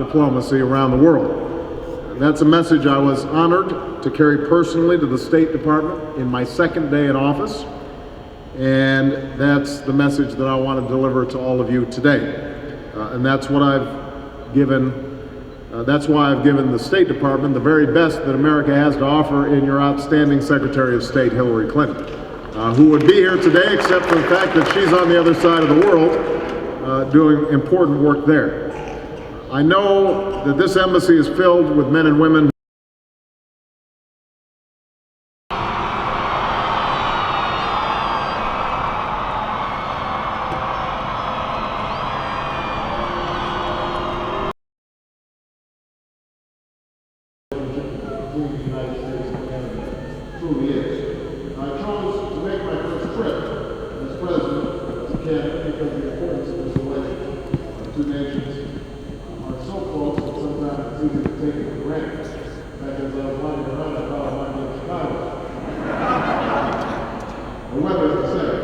diplomacy around the world. And that's a message I was honored to carry personally to the State Department in my second day in office. And that's the message that I want to deliver to all of you today. And that's what I've given, that's why I've given the State Department the very best that America has to offer in your outstanding Secretary of State, Hillary Clinton, who would be here today except for the fact that she's on the other side of the world doing important work there. I know that this embassy is filled with men and women the United States and Canada truly is. I chose to make my first trip as president to Canada because of the importance of this relationship. Our two nations are so close that sometimes it's easy to take it for granted. In fact, as I was wandering around, I thought I might be in Chicago. The weather is the same.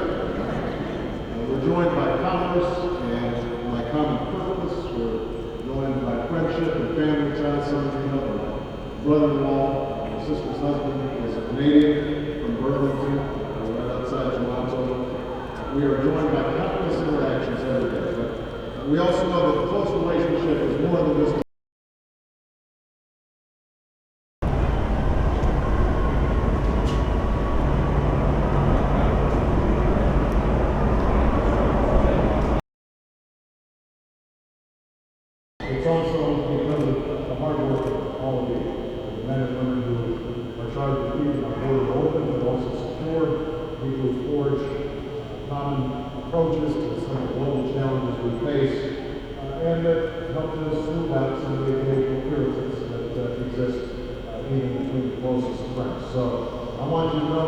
We're joined by commerce and by common purpose. We're joined by friendship and family ties. Some of you know brother-in-law, my sister's husband, is a Canadian from Burlington, right outside Toronto. We are joined by countless interactions every day. But we also know that the close relationship is more than just it's also because of the hard work of all of you. Men and women who are charged with keeping our border open but also secure, people who forge common approaches to some of the global challenges we face, and that help us smooth out some of the occasional irritants that exist even between the closest friends. So I want you to know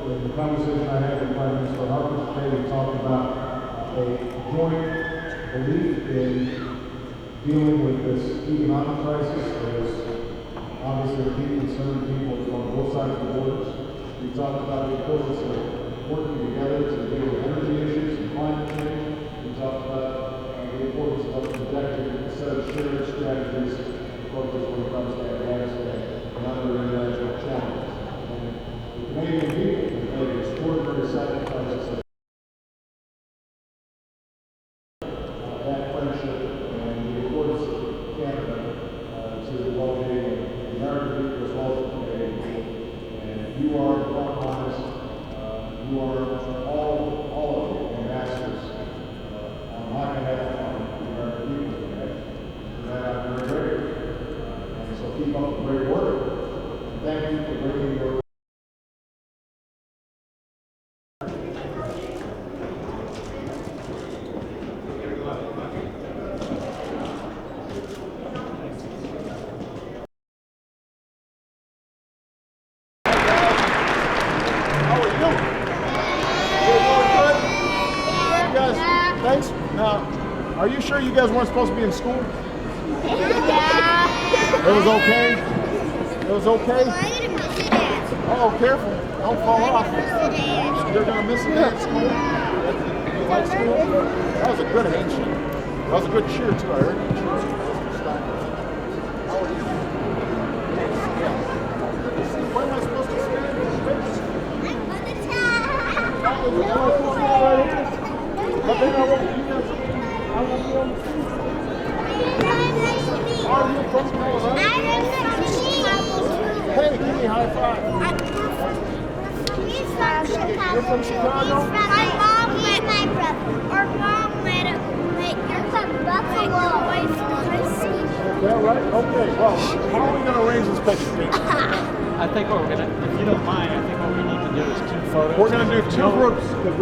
that in the conversation I had with Prime Minister Harper today, we talked about a joint belief in dealing with this economic crisis. There's obviously deep concern people on both sides of the borders. We talked about the importance of working together to deal with energy issues and climate change. We talked about the importance of projecting a set of shared strategies approaches when it comes to Afghanistan and other international challenges. And the Canadian people have made extraordinary sacrifices that friendship and the importance of Canada to the well-being of the American people as well as the Canadian people. And you are the front lines, you are all of you ambassadors on my behalf, on the American people's behalf. For that I'm very grateful. And so keep up the great work. And thank you for bringing your Thanks. Now, are you sure you guys weren't supposed to be in school? Yeah. It was okay? It was okay? Well, I'm gonna miss the dance. Oh, careful. Don't fall off. I'm gonna miss the dance. You're going to miss a day at school? You like school? That was a good handshake. That was a good cheer, too. I heard you cheer. How are you? Where am I supposed to stand? I'm on the top. Oh, you want to come right here? But then I won't be on the screen. Nice to meet you. Are you from Colorado? I'm from Chicago. Hey, give me a high five. He's from Chicago. You're from Chicago? My mom met my brother. Our mom met you're from Buffalo. Is that right? Okay, well, how are we going to arrange this picture, Pete? I think what we're going to, if you don't mind, I think what we need to do is 2 photos. We're going to do 2 groups because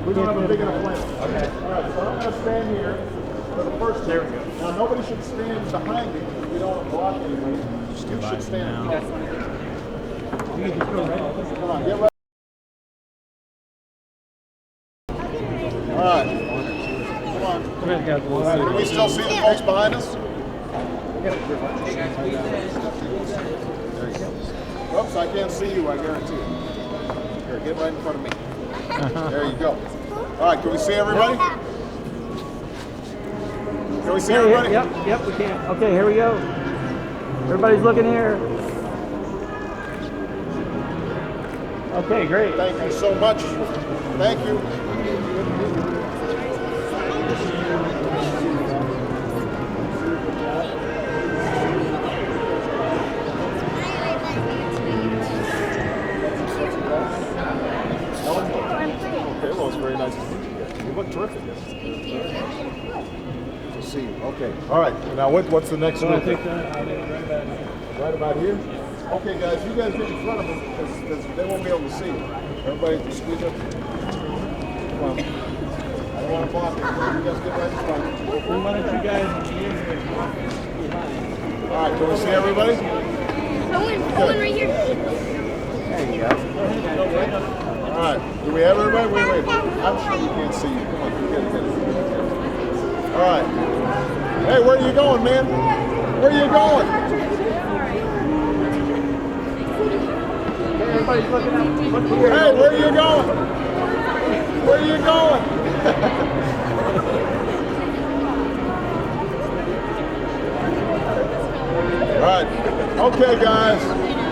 we don't have a big enough plan. Okay. All right, so I'm going to stand here for the first. There we go. Now, nobody should stand behind me because we don't want to block anybody. You should stand in front. You can just go right. Come on, get ready. All right. Come on. Come here, guys. All right. Can we still see the folks behind us? There you go. Whoops, I can't see you, I guarantee you. Here, get right in front of me. There you go. All right, can we see everybody? Can we see everybody? Yep, we can. Okay, here we go. Everybody's looking here. Okay, great. Thank you so much. Thank you. Okay, well, it's very nice to meet you. You look terrific. To see you. Okay. All right. Now, what's the next group? Right about here? Okay, guys, you guys get in front of them because they won't be able to see you. Everybody just squeeze up. Come on. I don't want to block it. You guys get right in front. Why don't you guys be in here? All right, can we see everybody? Someone right here. There you go. All right. Do we have everybody? Wait. I'm sure you can't see you. Come on, get it. All right. Hey, where are you going, man? Where are you going? Everybody's looking up. Hey, where are you going? Where are you going? All right. Okay, guys.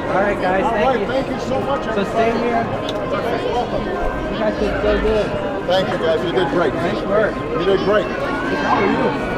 All right, guys. Thank you so much. So stay here. Welcome. You guys did so good. Thank you, guys. You did great. Nice work. You did great. How are you?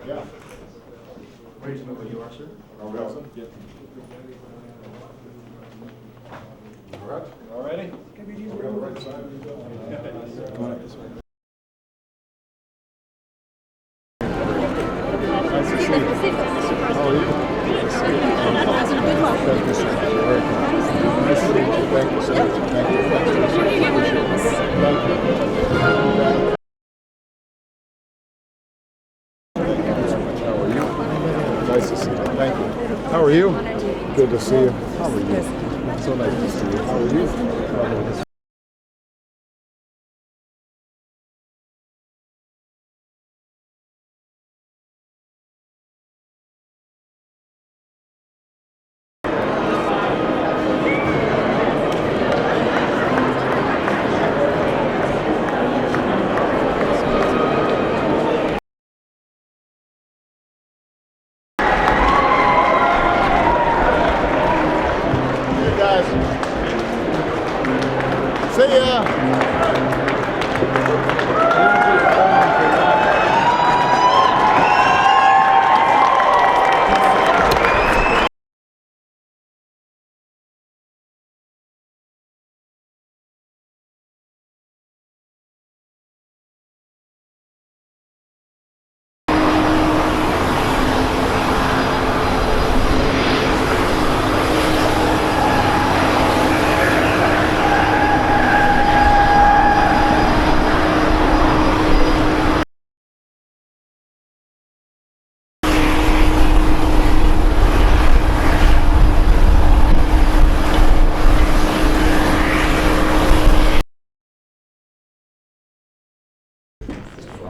Yeah. Ready to know who you are, sir? Are we all set? Yep. All right. All righty. We're on the right side. Come on up this way. Nice to see you. How are you? Nice to see you. Thank you so much. Very kind. Nice to meet you. Thank you so much. Thank you. Appreciate it. Thank you. Thank you so much. How are you? Nice to see you. Thank you. How are you? Good to see you. How are you? So nice to see you. How are you? See ya.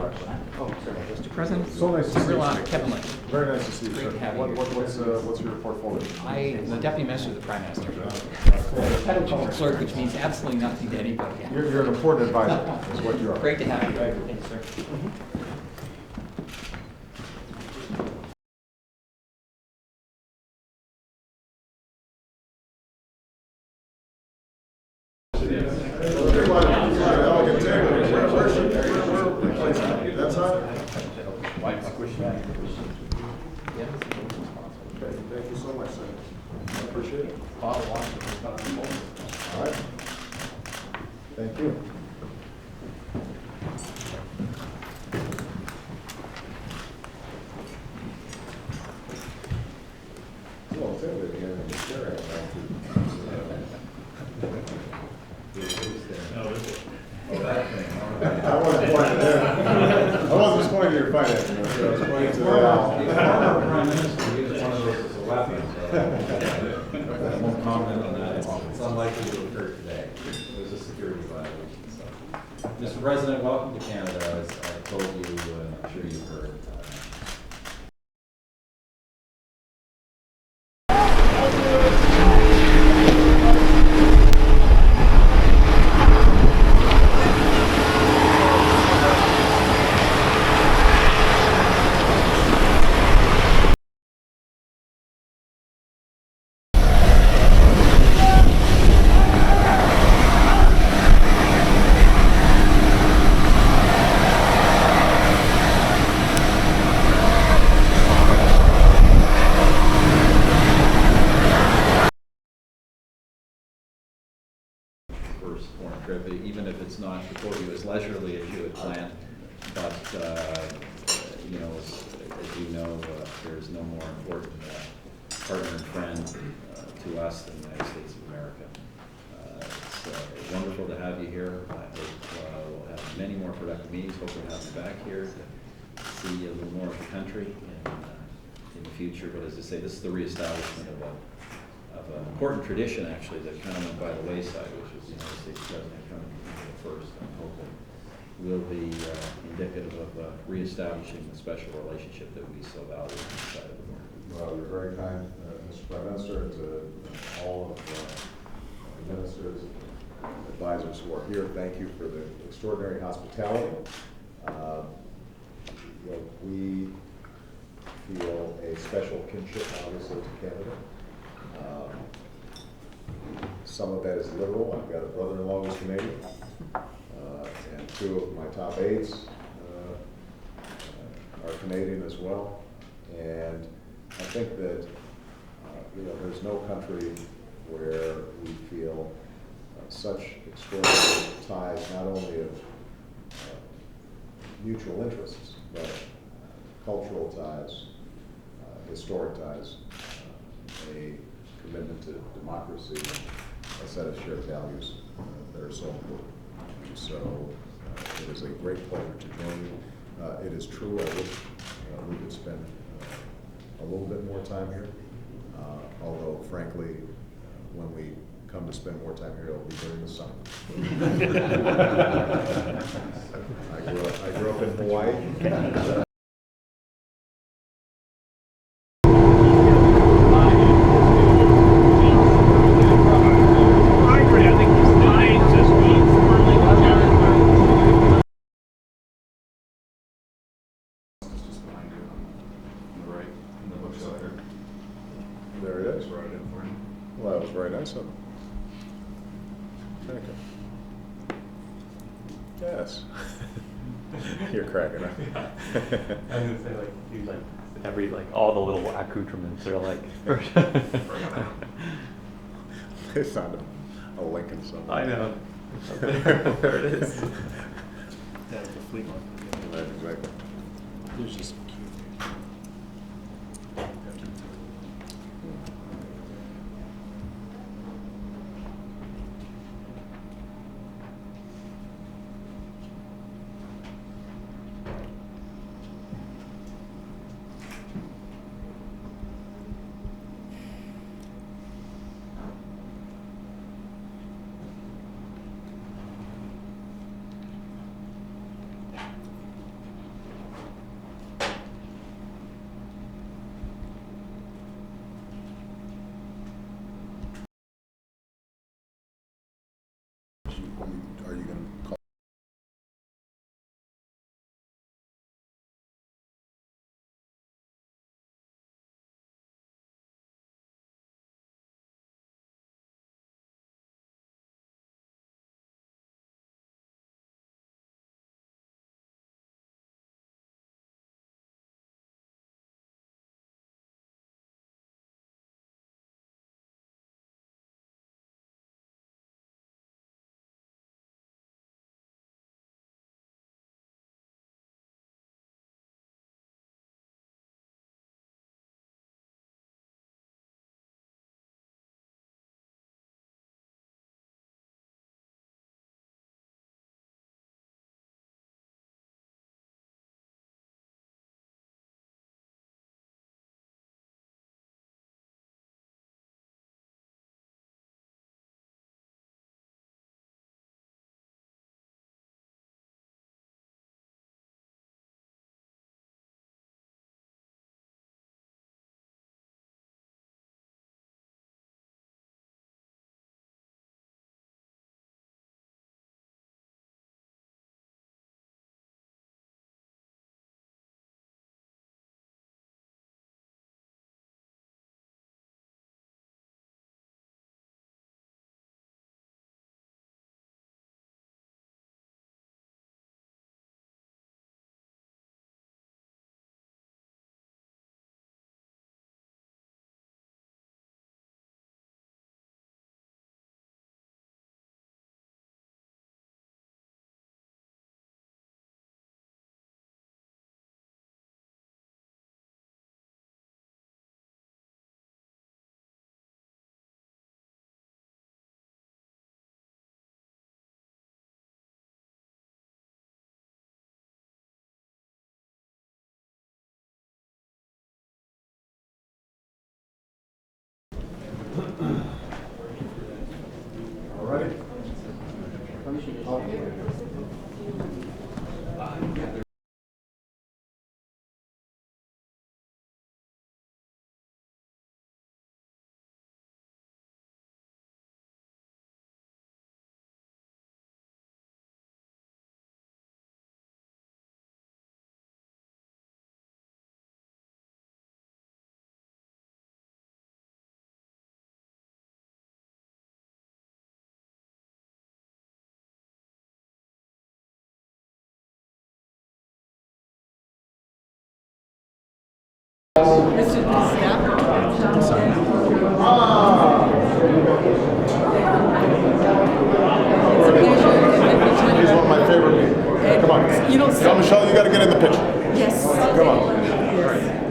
Mr. President, So nice to see you. real honor, Kevin Lynch. Very nice to see you, Great sir. to have you here. What's your portfolio? I am the Deputy Minister of the Prime Minister. Title Chief Clerk, which means absolutely nothing to anybody. You're an important advisor, is what you are. Great to have you. Thank you, sir. Elegant table. Where should that's how? Okay, thank you so much, sir. I appreciate it. All right. Thank you. Well, it's everything here in the chair. How Former Prime Minister used one of those as a weapon. I won't comment on that. It's unlikely to occur today. It was a security violation. So. Mr. President, welcome to Canada. As I told you, I'm sure you've heard. First foreign trip, even if it's not to quote you as leisurely as you had planned, but you know, as you know, there's no more important partner and friend to us than the United States of America. It's wonderful to have you here. I hope we'll have many more productive meetings. Hope we'll have you back here to see a little more of the country in the future. But as I say, this is the reestablishment of an important tradition, actually, that kind of went by the wayside, which was the United States President coming first. I'm hoping will be indicative of reestablishing the special relationship that we so value on this side of the world. Well, you're very kind, Mr. Prime Minister, and to all of the ministers and advisors who are here. Thank you for the extraordinary hospitality. We feel a special kinship, obviously, to Canada. Some of that is literal. I've got a brother-in-law who's Canadian, and two of my top aides are Canadian as well. And I think that there's no country where we feel such extraordinary ties, not only of mutual interests, but cultural ties, historic ties, a commitment to democracy, a set of shared values that are so important. So it is a great pleasure to join you. It is true, I wish we could spend a little bit more time here, although frankly, when we come to spend more time here, it'll be during the summer. I grew up in Hawaii. There it is. Well, that was very nice of him. Thank you. Yes. You're cracking up. I was gonna say, like, he's like all the little accoutrements are like. They found a Lincoln somewhere. I know. There it is. That's a fleet one. Right, exactly. There's just some cute.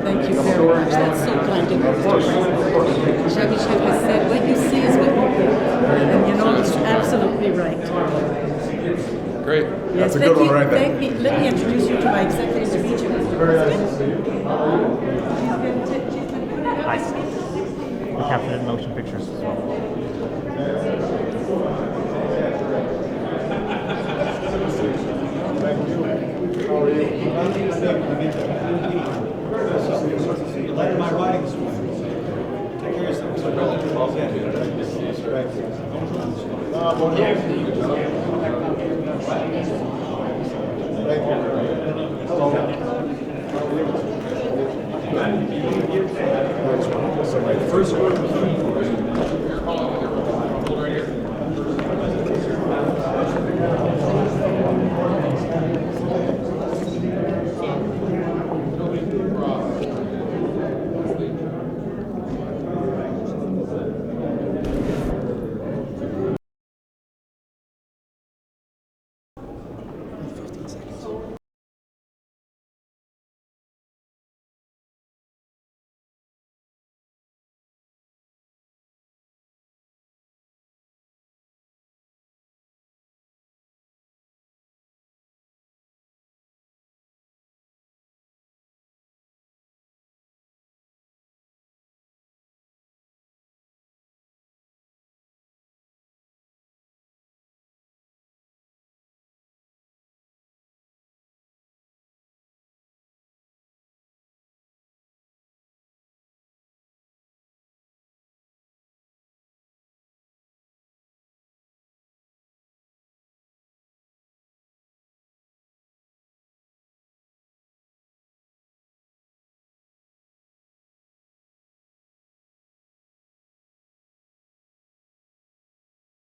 Thank you very much. That's so kind of you, Mr. President. Jean-Michel has said, what you see is what you hear. And you know, it's absolutely right. Great. Yes, That's a good one right there. thank you. Let me introduce you to my executive speech, Mr. President. Hi. We captured in motion pictures as well. Like my writing school. Take care of yourself. First one.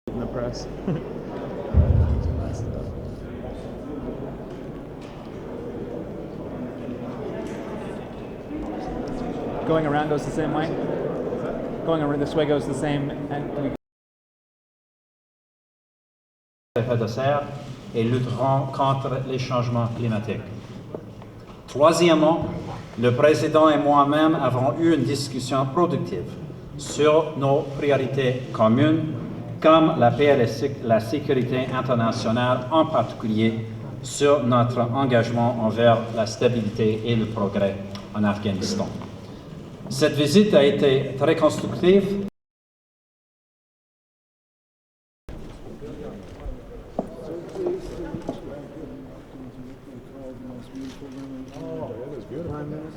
In the press. Going around goes the same way? Going around this way goes the same, and FOIA et lutteront contre les changements climatiques. Troisièmement, le président et moi-même avons eu une discussion productive sur nos priorités communes, comme la paix et la sécurité internationale, en particulier sur notre engagement envers la stabilité et le progrès en Afghanistan. Cette visite a été très constructive.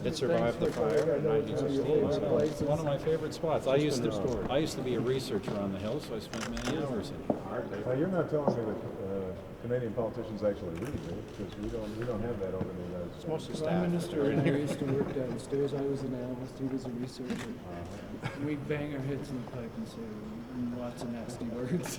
It survived the fire in 1916. So it's one of my favorite spots. I used to be a researcher on the Hill, so I spent many hours in it. You're not telling me that Canadian politicians actually read, because we don't have that over in the United States. Mostly staff. Prime Minister and I used to work downstairs. I was an analyst. He was a researcher. We'd bang our heads in the pipe and say lots of nasty words.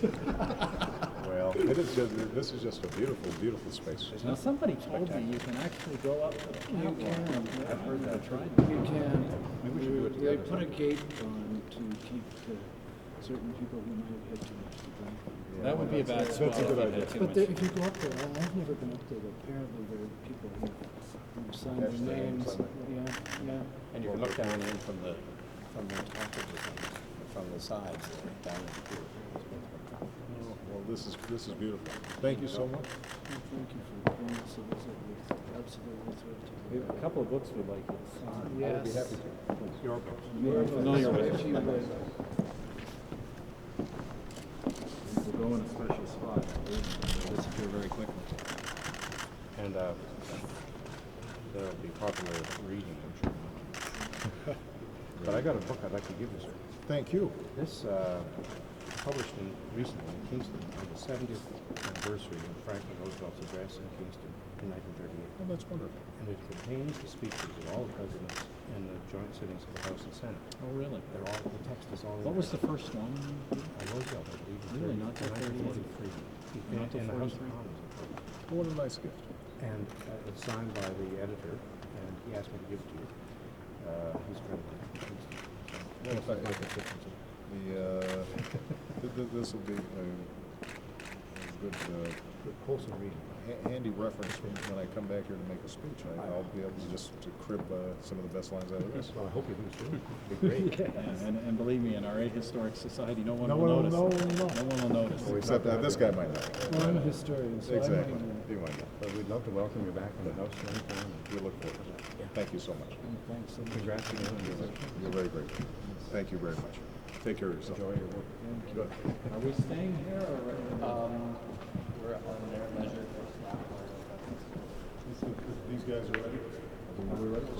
Well, this is just a beautiful, beautiful space. Now somebody told me you can actually go up. You can. I've heard that. Tried. You can. Maybe we should do it They together. put a gate on to keep certain people who might have too much to drink. That would be a bad spot. That's a good if you idea. had too But much. if you go up there, I've never been up there, but apparently there are people who sign their names. Yeah. And you can look down in from the top of the thing, from the sides, down at the pier. Well, this is beautiful. Thank you so much. Thank you for bringing us a visit. We're absolutely thrilled to. We have a couple of books we'd like to. Yes. I would be happy to. Your books. We're Familiar with if you it. would. We'll go in a special spot. They'll disappear very quickly. And that'll be popular reading, I'm sure. But I got a book I'd like to give you, sir. Thank you. This published recently in Kingston on the 70th anniversary of Franklin Roosevelt's address in Kingston in 1938. Oh, that's wonderful. And it contains the speeches of all the presidents in the joint sittings of the House and Senate. Oh, really? They're all, the text is all in What was the there. first one? Roosevelt, I believe. Really? Not till 1943. Not till In the House of 43? Commons. I think. What a nice gift. And it's signed by the editor, and he asked me to give it to you. He's credited. Well, this will be good, wholesome reading. Handy reference when I come back here to make a speech. I'll be able to just to crib some of the best lines out of this. Well, I hope you do too. Be great. And believe me, in our ahistoric society, no one will notice. No one will notice. Well, except this guy might not. Well, I'm a historian, so Exactly. I might He might not. But we'd love to welcome you back in the house anytime. We look forward to it. Thank you so much. Thanks so much. Congrats again on your You're very great. Thank you very much. Take care of yourself. Enjoy your work. Good. Are we staying here or we're on their leisure? These guys are ready? Are we ready? Do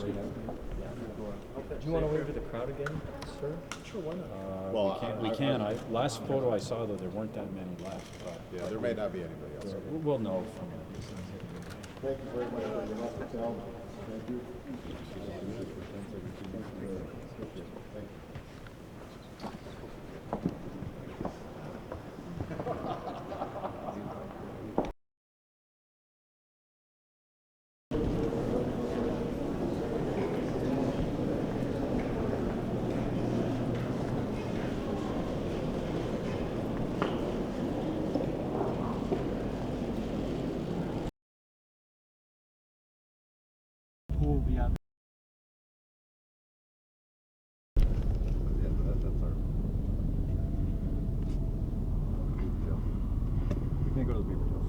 you want to wave to the crowd again, sir? Sure, why not? Well, we can. Last photo I saw, though, there weren't that many left. Yeah, there may not be anybody else. We'll know from Thank you very much for your hospitality. Thank you. who will be out. We can't go to the Beaver Tail.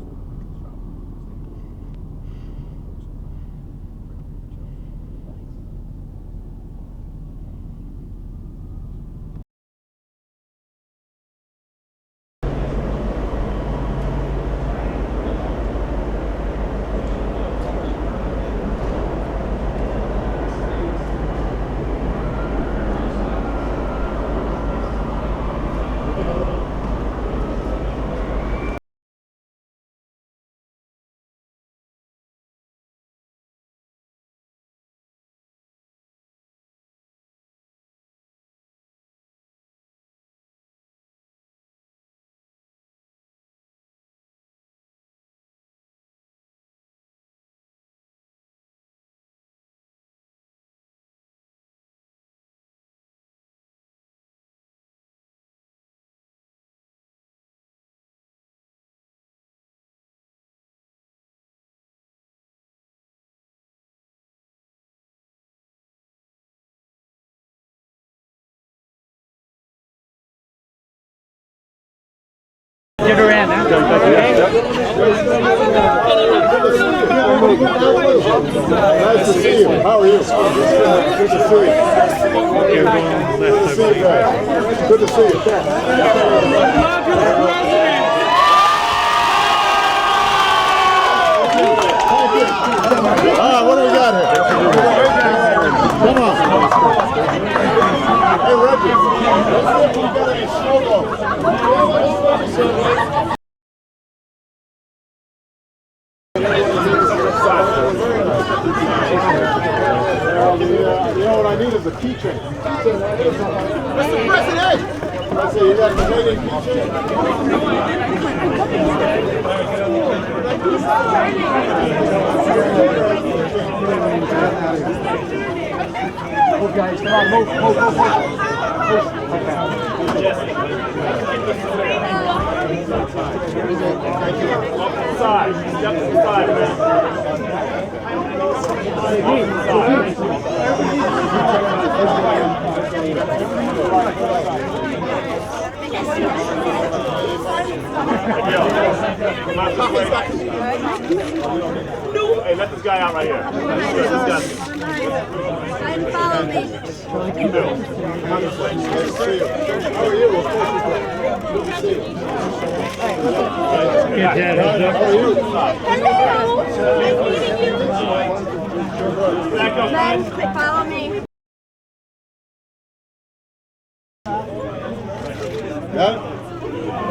Get around now. Nice to see you. How are you? Good to see you. Good to see you guys. Good to see you. What do we got here? Come on. Hey, Reggie. Let's see if we got any snowballs. You know what I need is a keychain. Mr. President! Let's see, you got a Canadian Move, guys, come on, move. Side, step to the side, Hey, let this guy out right here. Follow me. You do. Come on this way. Good to see you. How are you? Good to see you. How are you? Hello. Nice meeting you. Back up, guys. Follow me.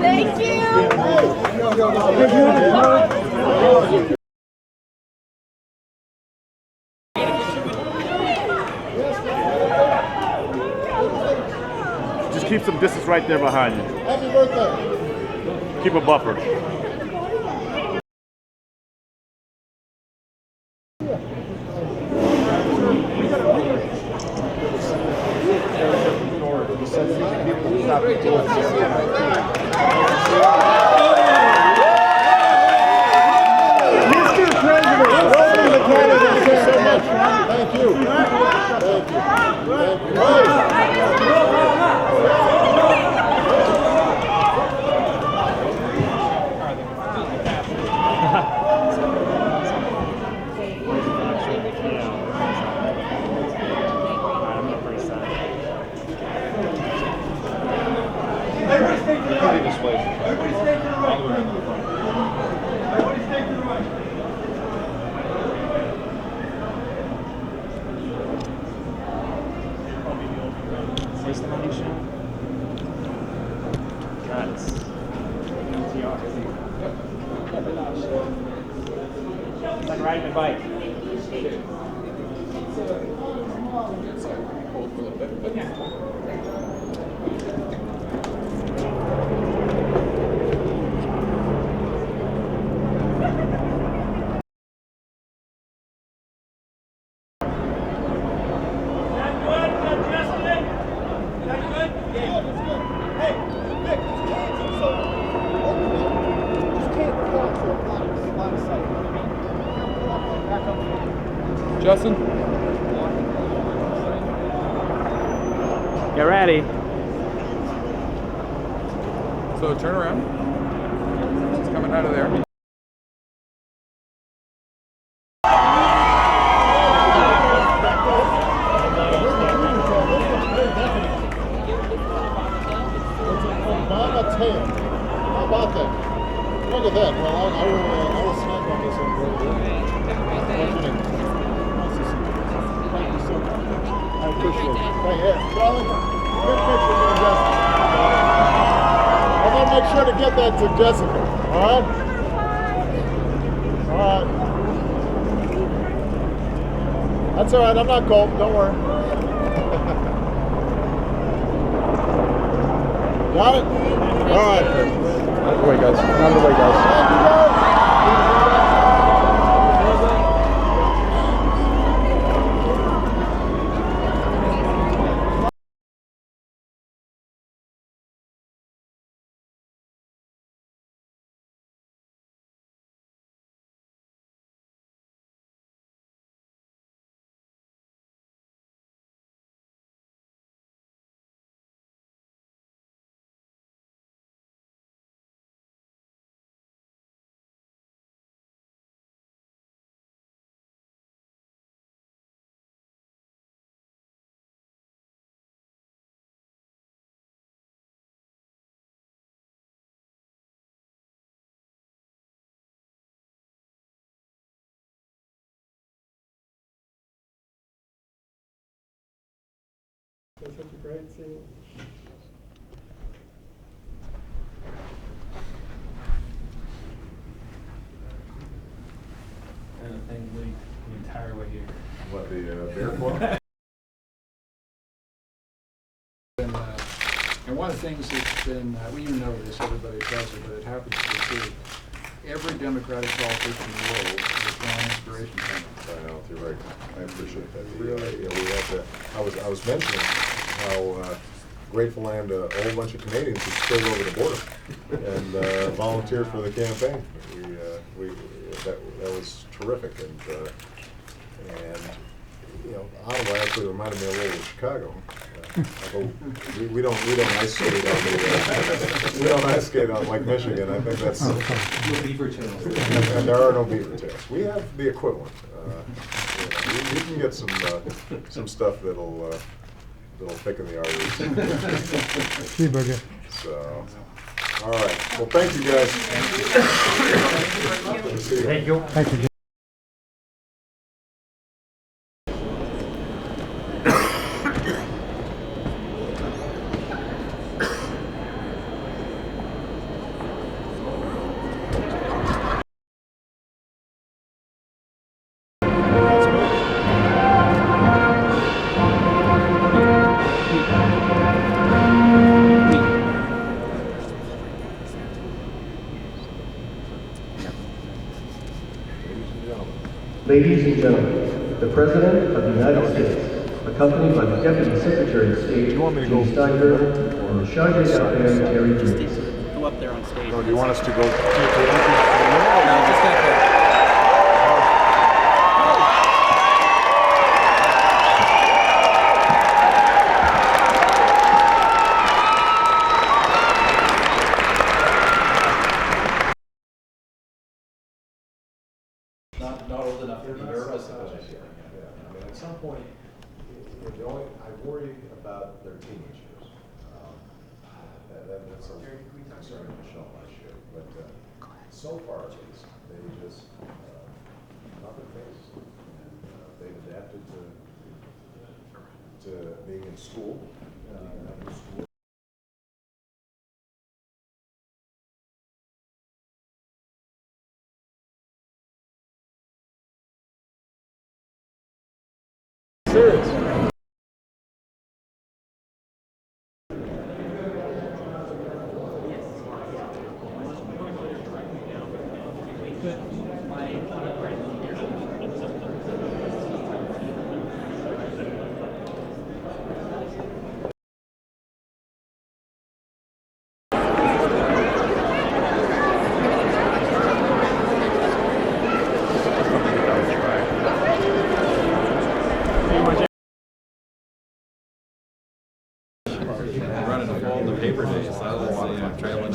Thank you. Just keep some distance right there behind you. Happy birthday. Keep a buffer. Stop. Thank you. Thank you. Where's the money show? That's it's like riding a bike. Justin? Get ready. So turn around. It's coming out of there. Obama tail. How about that? Look at that. Well, I will snap on this one. Thank you so much. I appreciate it. Right here. Charlie, good picture there, Jessica. I'm going to make sure to get that to Jessica. All right? All right. That's all right. I'm not cold. Don't worry. Got it? All right. Out of the way, guys. Out of the way, guys. Thank you, guys. Such a great scene. And the thing leaked the entire way here. What, the bear claw? And one of the things that's been, well, you know this, everybody does it, but it happens to be true. Every Democratic politician in the world has drawn inspiration from it. I know, you're right. I appreciate that. Really, we have to, I was mentioning how grateful I am to a whole bunch of Canadians who spilled over the border and volunteered for the campaign. That was terrific, and you know, Ottawa actually reminded me a little of Chicago. Although we don't ice skate on we don't ice skate on Lake Michigan. I think that's no beaver tails. And there are no beaver tails. We have the equivalent. You can get some stuff that'll thicken the arteries. Cheeseburger. So, all right. Well, thank you guys. Thank you. Thank you. Ladies and gentlemen, the President of the United States, accompanied by the Deputy Secretary of State, Jim Steinberg, and the Chargé d'Affaires, Terry Reeves. Go up there on stage. No, do you want us to go? No, just back there. not their teenage years. That's a concern Michelle might share, but so far at least, they just not their face, and they've adapted to being in school, after school. Serious.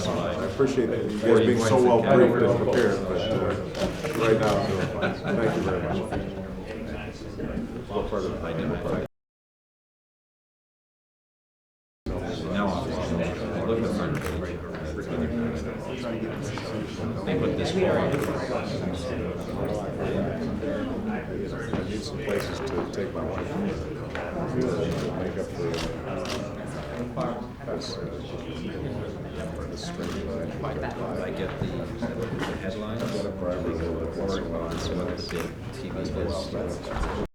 I appreciate you guys being so well briefed and prepared, but right now, thank you very much. What part of it? I never. Look at the front page. They put this one. I need some places to take my wife. Make up the string line. I get the headlines, or on some of the big TV lists.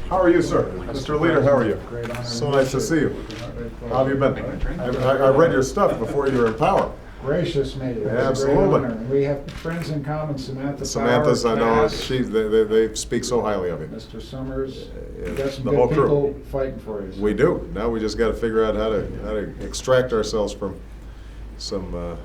How are you, sir? Mr. Leader, how are you? So nice to see you. How have you been? I read your stuff before you were in power. Gracious me. It was Absolutely. a great honor. We have friends in common, Samantha. Samantha's, I know, Pat, they speak so highly of you. Mr. Summers, Yeah, you got some the good whole crew. people fighting for you. We do. Now we just got to figure out how to extract ourselves from some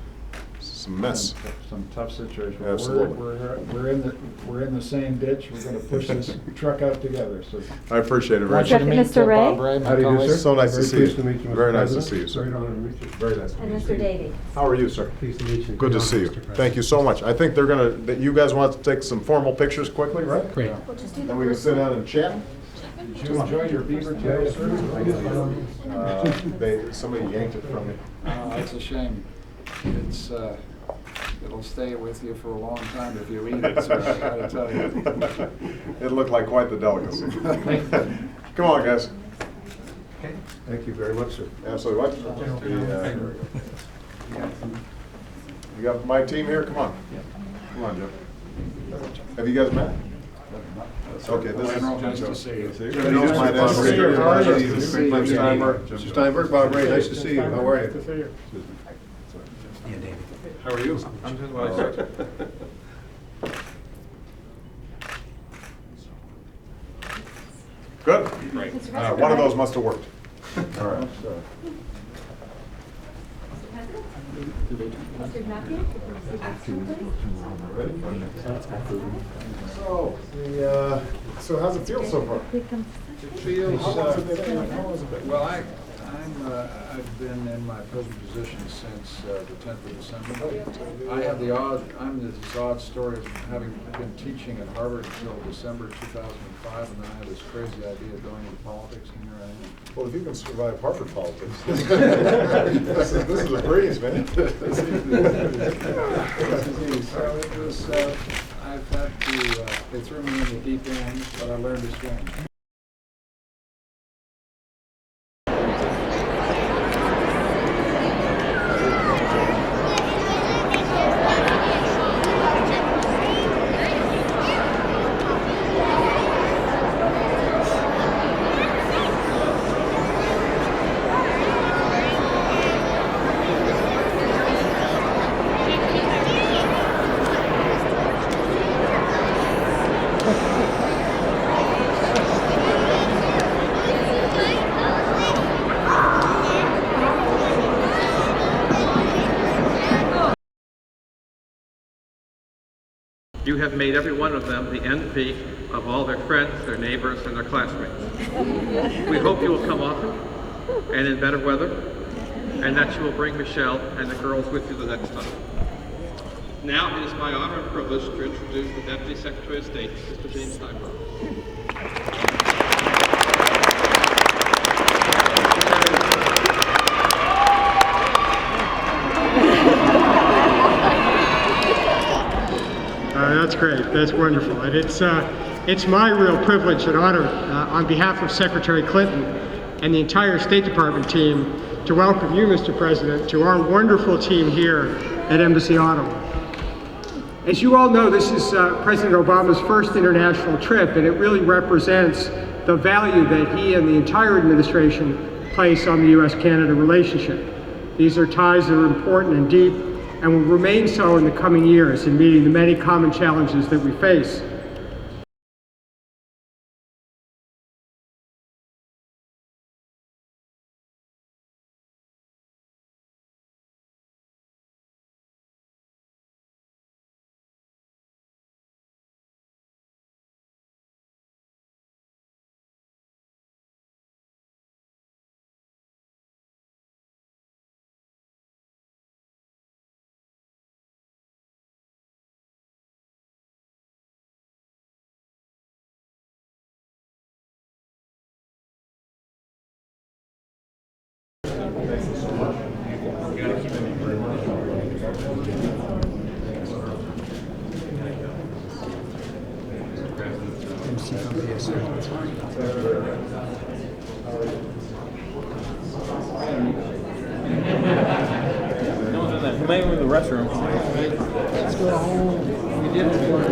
mess. Some tough situations. Absolutely. We're in the same ditch. We're going to push this truck out together. So I appreciate it very much. Second, Mr. Ray. Bob Ray, my How do you do, colleague. sir? So nice to see you. Pleased to meet you, Mr. Very nice to President. see you, sir. Great honor to meet you. Very nice to And meet Mr. you. Davey. How are you, sir? Pleased to meet you. Good to see you. Mr. President. Thank you so much. I think they're gonna, that you guys want to take some formal pictures quickly, right? Great. Then we can sit down and chat. Did you enjoy your beaver tails? Somebody yanked it from me. It's a shame. It's, it'll stay with you for a long time if you eat it, sir, I gotta tell you. It looked like quite the delicacy. Come on, guys. Thank you very much, sir. Absolutely. You got my team here? Come on. Come on, Joe. Have you guys met? Okay, this is Nice to see you. Mr. Steinberg, Bob Ray, nice to see you. How are you? How are you? I'm doing well, sir. Good? One of those must have worked. All right. So how's it feel so far? It feels, well, I've been in my present position since the 10th of December. I'm this odd story of having been teaching at Harvard until December 2005, and then I had this crazy idea of going into politics, and here I am. Well, if you can survive Harvard politics, this is a breeze, man. So it was, I've had to, they threw me in the deep end, but I learned to swim. You have made every one of them the envy of all their friends, their neighbors, and their classmates. We hope you will come often and in better weather, and that you will bring Michelle and the girls with you the next time. Now it is my honor and privilege to introduce the Deputy Secretary of State, Mr. James Steinberg. That's great. That's wonderful. And it's my real privilege and honor on behalf of Secretary Clinton and the entire State Department team to welcome you, Mr. President, to our wonderful team here at Embassy Ottawa. As you all know, this is President Obama's first international trip, and it really represents the value that he and the entire administration place on the U.S.-Canada relationship. These are ties that are important and deep, and will remain so in the coming years in meeting the many common challenges that we face. No one's in the restroom. Let's go home. We did it.